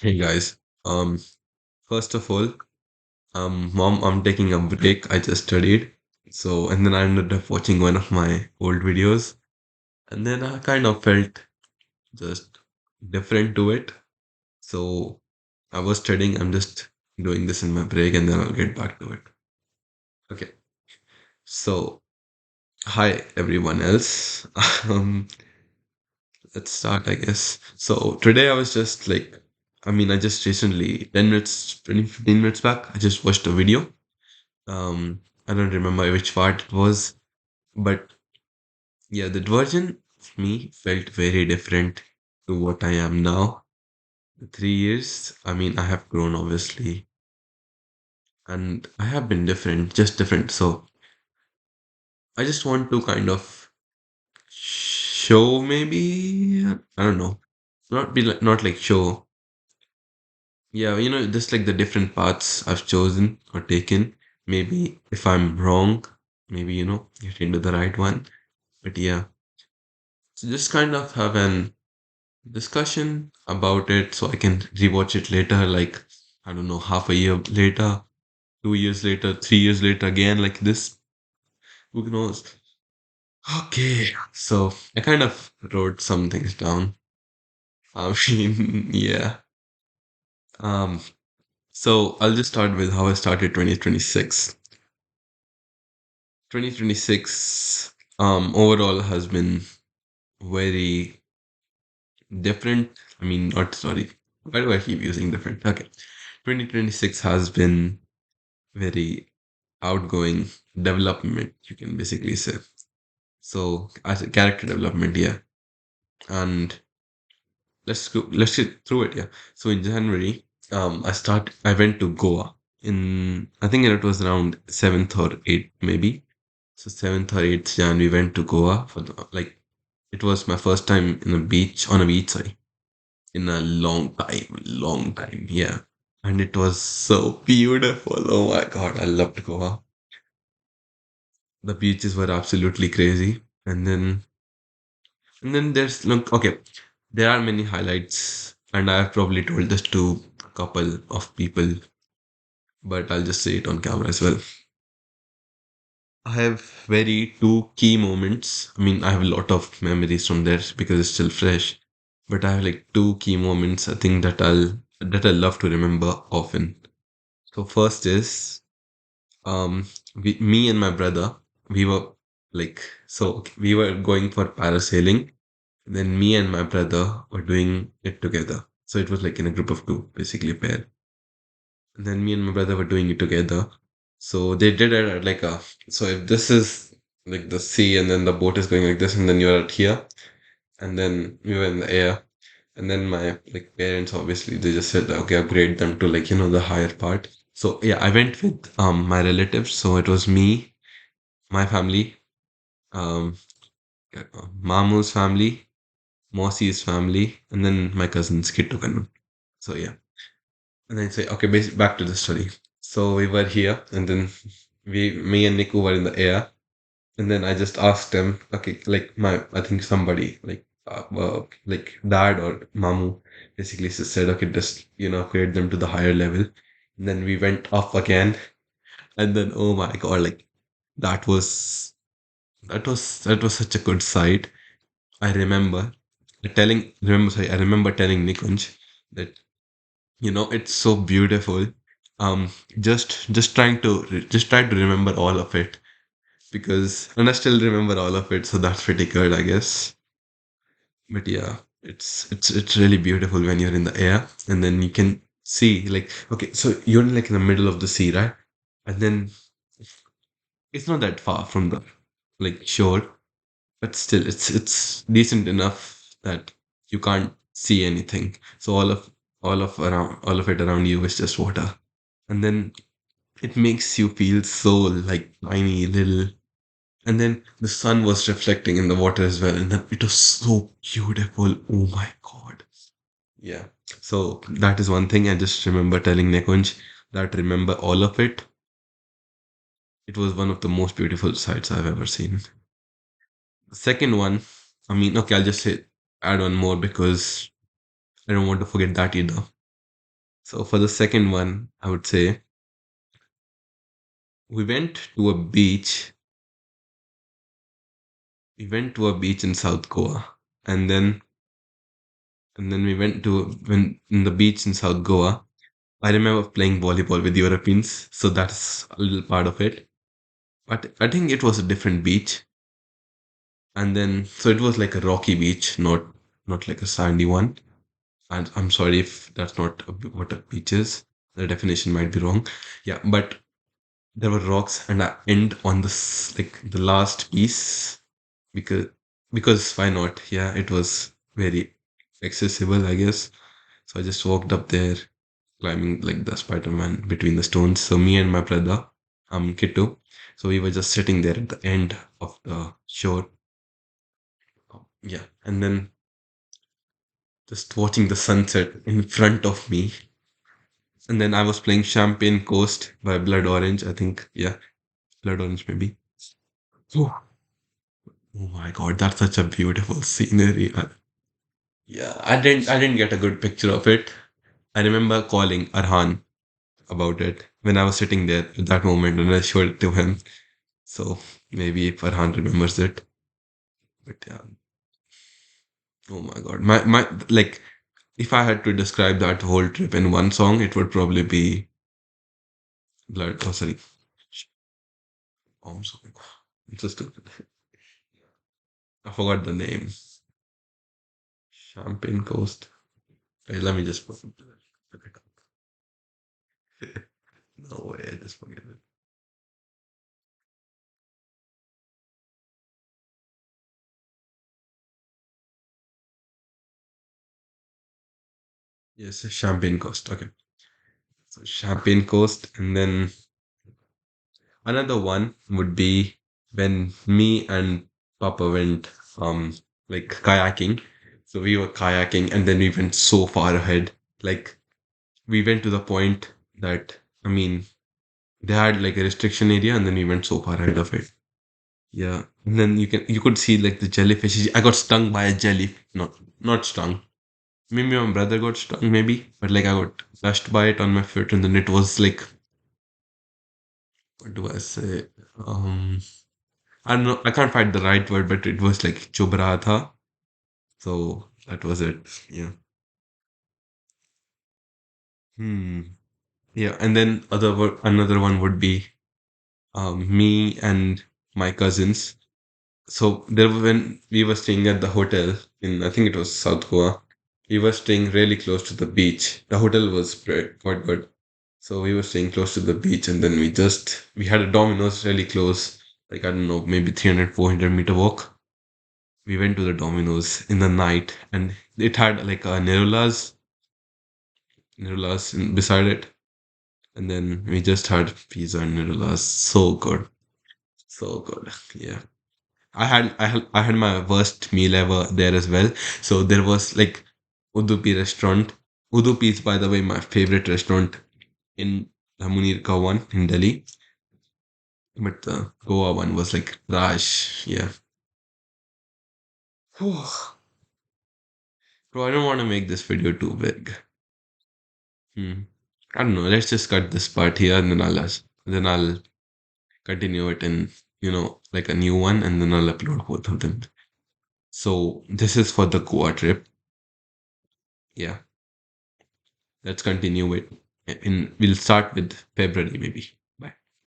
Hey guys. Um, First of all, mom, I'm taking a break. I just studied. So, and then I ended up watching one of my old videos, and then I kind of felt just different to it. So, I was studying. I'm just doing this in my break, and then I'll get back to it. Okay. So, hi everyone else. Um, let's start, I guess. So, today I was just like, I just recently, 10 minutes, 20, 15 minutes back, I just watched a video. I don't remember which part it was, but yeah, that version of me felt very different to what I am now. The 3 years, I have grown obviously, and I have been different, just different. So I just want to kind of show, maybe, I don't know, not like show. Yeah, just like the different paths I've chosen or taken. Maybe if I'm wrong, maybe, get into the right one. But yeah. So just kind of have an discussion about it so I can rewatch it later, like, I don't know, half a year later, 2 years later, 3 years later, again, like this. Who knows? Okay. So I kind of wrote some things down. Yeah. Um, so I'll just start with how I started 2026. 2026 overall has been very different. Not sorry. Why do I keep using different? Okay. 2026 has been very outgoing development, you can basically say. So, as a character development, yeah. And let's get through it, yeah. So in January, I went to Goa in, I think it was around 7th or 8th, maybe. So 7th or 8th Jan, we went to Goa for like, it was my first time on a beach, sorry, in a long time, yeah. And it was so beautiful. Oh my God, I loved Goa. The beaches were absolutely crazy. And then there's look, okay, there are many highlights, and I have probably told this to a couple of people, but I'll just say it on camera as well. I have very two key moments. I have a lot of memories from there because it's still fresh, but I have like two key moments I think that I love to remember often. So first is me and my brother, we were like, so okay, we were going for parasailing. Then me and my brother were doing it together. So it was like in a group of two, basically a pair. And then me and my brother were doing it together. So they did it at like so if this is like the sea and then the boat is going like this and then you're at here and then we were in the air. And then my like parents obviously they just said okay, upgrade them to like, the higher part. So yeah, I went with my relatives. So it was me, my family, um Mamu's family, Mossy's family, and then my cousin's kid took. So yeah, and then say okay, back to the story. So we were here, and then me and Niku were in the air, and then I just asked them, okay, like I think somebody like dad or mamu, basically said, okay, just upgrade them to the higher level. And then we went up again, and then oh my god, like that was that was such a good sight. I I remember telling Nikunj that it's so beautiful. Um, just try to remember all of it and I still remember all of it, so that's pretty good, I guess. But yeah, it's really beautiful when you're in the air and then you can see like okay, so you're like in the middle of the sea, right? And then it's not that far from the like shore, but still it's decent enough that you can't see anything. So all of it around you is just water. And then it makes you feel so like tiny little. And then the sun was reflecting in the water as well, and then it was so beautiful. Oh my god. Yeah. So that is one thing I just remember telling Nekunj that remember all of it. It was one of the most beautiful sights I've ever seen. The second one, okay, I'll just say add on more because I don't want to forget that either. So for the second one, I would say we went to a beach. We went to a beach in South Goa, and then we went to when in the beach in South Goa. I remember playing volleyball with Europeans, so that's a little part of it. But I think it was a different beach, and then so it was like a rocky beach, not like a sandy one. And I'm sorry if that's not what a beach is. The definition might be wrong. Yeah, but there were rocks, and I end on this like the last piece because why not? Yeah, it was very accessible, I guess. So I just walked up there, climbing like the Spider-Man between the stones. So me and my brother, Kittu, so we were just sitting there at the end of the shore. Yeah, and then just watching the sunset in front of me. And then I was playing Champagne Coast by Blood Orange, I think. Yeah, Blood Orange maybe. Oh, oh my God, that's such a beautiful scenery. Yeah, I didn't get a good picture of it. I remember calling Arhan about it when I was sitting there at that moment and I showed it to him. So maybe if Farhan remembers it. But yeah, oh my God. My like if I had to describe that whole trip in one song, it would probably be Blood. Oh sorry. Oh, I'm sorry. Just I forgot the name. Champagne Coast. Wait, let me just look it up. No way, I just forget it. Yes, Champagne Coast. Okay. So Champagne Coast, and then another one would be when me and Papa went like kayaking. So we were kayaking and then we went so far ahead. Like we went to the point that I mean they had like a restriction area and then we went so far ahead of it. Yeah. And then you could see like the jellyfish. I got stung by a jelly. Not stung. Maybe my brother got stung, maybe. But like I got touched by it on my foot and then it was like what do I say? Um I don't know. I can't find the right word, but it was like chub raha tha. So that was it. Yeah. Hmm. Yeah. And then another one would be me and my cousins. So there when we were staying at the hotel in I think it was South Goa. We were staying really close to the beach. The hotel was quite good. So we were staying close to the beach, and then we had a Domino's really close, like I don't know, maybe 300, 400 meter walk. We went to the Domino's in the night and it had like a Nerula's beside it. And then we just had pizza and Nerula's. So good. So good. Yeah. I had my worst meal ever there as well. So there was like Udupi restaurant. Udupi is by the way my favorite restaurant in the Munirka one in Delhi. But the Goa one was like Raj. Yeah. Bro, I don't want to make this video too big. Hmm. I don't know. Let's just cut this part here, and then I'll continue it in like a new one, and then I'll upload both of them. So this is for the Goa trip. Yeah, let's continue it. We'll start with February maybe.